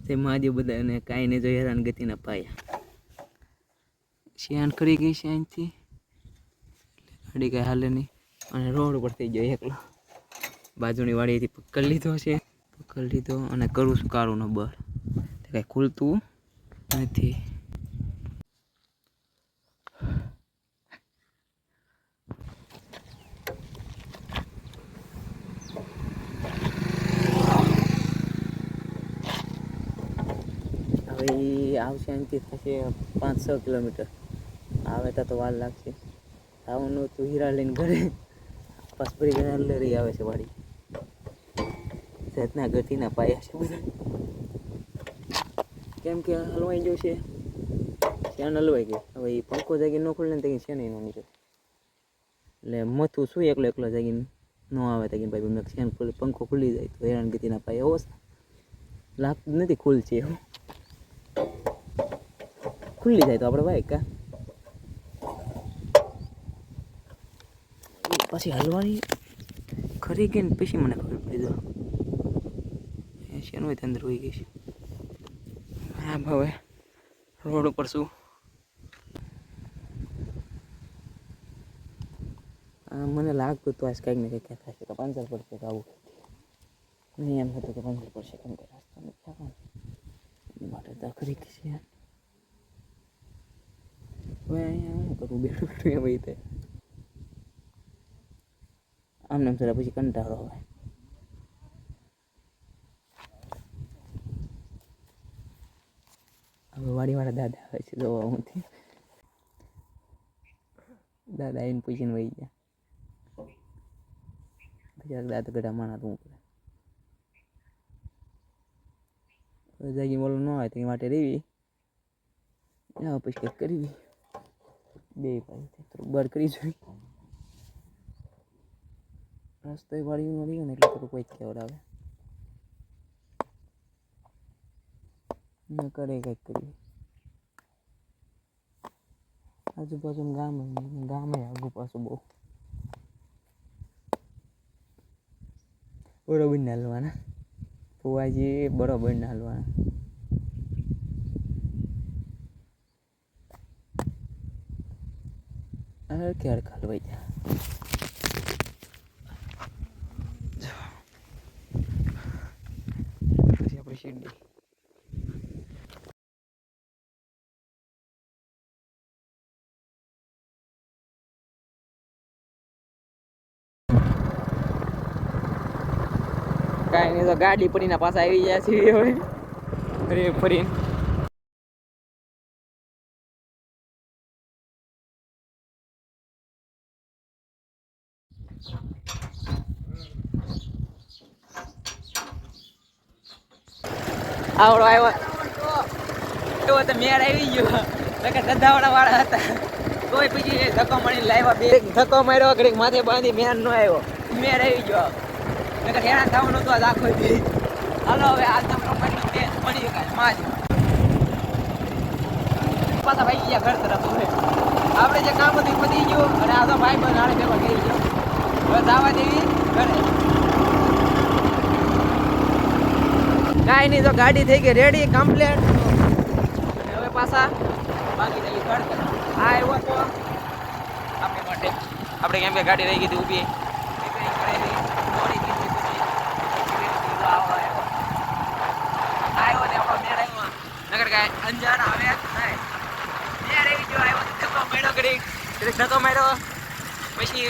તે મહાદેવ બધા અને કાંઈ નહીં જો હેરાન ગતિના પાયા શિયાન કરી ગઈ છે અહીંથી ગાડી કાંઈ હાલે નહીં અને રોડ ઉપર થઈ ગયો એકલો બાજુની વાડીથી પકડી લીધો છે અને કરું છું કાળું નંબર કાંઈ ખુલતું નથી હવે આવશે અહીંથી થશે 5-6 કિલોમીટર આવે તો વાર લાગશે આવવાનું તું હીરા લઈને ઘરે પાસપરી ઘણા લરી આવે છે વાડી જાતના ગતિના પાયા છે બધા કેમ કે હલવાઈ ગયું છે ત્યાં હલવાઈ ગયું હવે એ પંખો જાગી ન ખુલે ને ત્યાં છે નહીં ન નીકળે એટલે મથું શું એકલો જાગીને ન આવે ત્યાં ભાઈ મેં શેન ખુલે પંખો ખુલી જાય તો હેરાન ગતિના પાયા એવો લાગતું નથી ખુલશે એવું ખુલ્લી જાય તો આપણે ભાઈ કા પછી હલવાની ખરી ગઈ ને પછી મને ખબર પડી દો શેનું હોય અંદર હોઈ ગઈ છે હા હવે રોડ ઉપર શું મને લાગતું તો આજ કંઈક ને કંઈક થશે તો પંચર પડશે તો આવું નહીં એમ હતું કે પંચર પડશે કેમ કે રસ્તા નથી થવાનું એની માટે તો ખરી છે હવે અહીંયા કરું બેઠું એ ભાઈ તે આમને જરા પછી કંટાળો હવે વાડીવાળા દાદા આવે છે જોવા હુંથી દાદા આવીને પૂછીને વહી ગયા પછી દાદા ગઢા માણા તું પડે જાગી બોલું ન આવે તો એ માટે રેવી પછી કંઈક કરવી બે ભાઈ થોડુંક બર કરી જોઈ રસ્તો વાળી મળી ગયો ને એટલે થોડું કોઈ કેવડાવે ન કરે કંઈક કરવી આજુબાજુ ગામે આગુ પાછું બહુ બરોબર ના હાલવાના ફુવાજી બરોબર ના હાલવાના ક્યારે ખાલવાઈ જાય પછી આપણે શીરડી કાંઈ નહીં તો ગાડી પડીને પાછા આવી ગયા છે હવે ફરી ફરીને આવડો આવ્યો એવો તો મેર આવી ગયો ધંધાવાળા વાળા હતા કોઈ પછી ધક્કો મળી લાવ્યા બે ધક્કો માર્યો ઘડીક માથે બાંધી મેર નો આવ્યો મેર આવી ગયો હેરાન થવાનું હતું આજ આખો દી હાલો હવે આજના પ્રમાણે તે મળી કાંઈ માજ પાછા ભાઈ ગયા ઘર તરફ હવે આપણે જે કામ હતું પતી ગયું અને આ તો ભાઈ બંધ હાડે ભેગો થઈ ગયો હવે જવા દેવી ઘરે કાંઈ નહીં તો ગાડી થઈ ગઈ રેડી કમ્પ્લેટ અને હવે પાછા બાકી જઈએ ઘર તરફ આ આવ્યો તો આપણે માટે આપણે કેમ કે ગાડી રહી ગઈ હતી ઊભી નગર કાંઈ અંજાર આવે નહીં મેં રહી ગયો આવ્યો ધક્કો માર્યો ઘડી ધક્કો માર્યો પછી